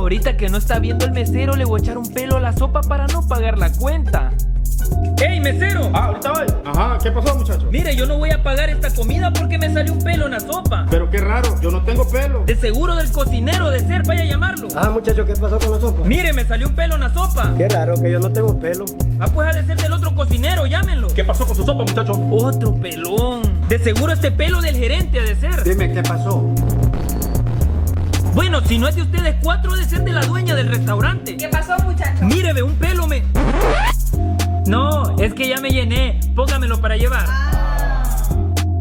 Ahorita que no está viendo el mesero, le voy a echar un pelo a la sopa para no pagar la cuenta. ¡Ey, mesero! Ahorita voy. Ajá, ¿qué pasó, muchacho? Mire, yo no voy a pagar esta comida porque me salió un pelo en la sopa. Pero qué raro, yo no tengo pelo. De seguro del cocinero de ser, vaya a llamarlo. Muchacho, ¿qué pasó con la sopa? Mire, me salió un pelo en la sopa. Qué raro que yo no tengo pelo. Pues ha de ser del otro cocinero, llámenlo. ¿Qué pasó con su sopa, muchacho? Otro pelón. De seguro este pelo del gerente ha de ser. Dime, ¿qué pasó? Bueno, si no es de ustedes cuatro, ha de ser de la dueña del restaurante. ¿Qué pasó, muchacho? Mire, ve un pelo me... No, es que ya me llené. Póngamelo para llevar.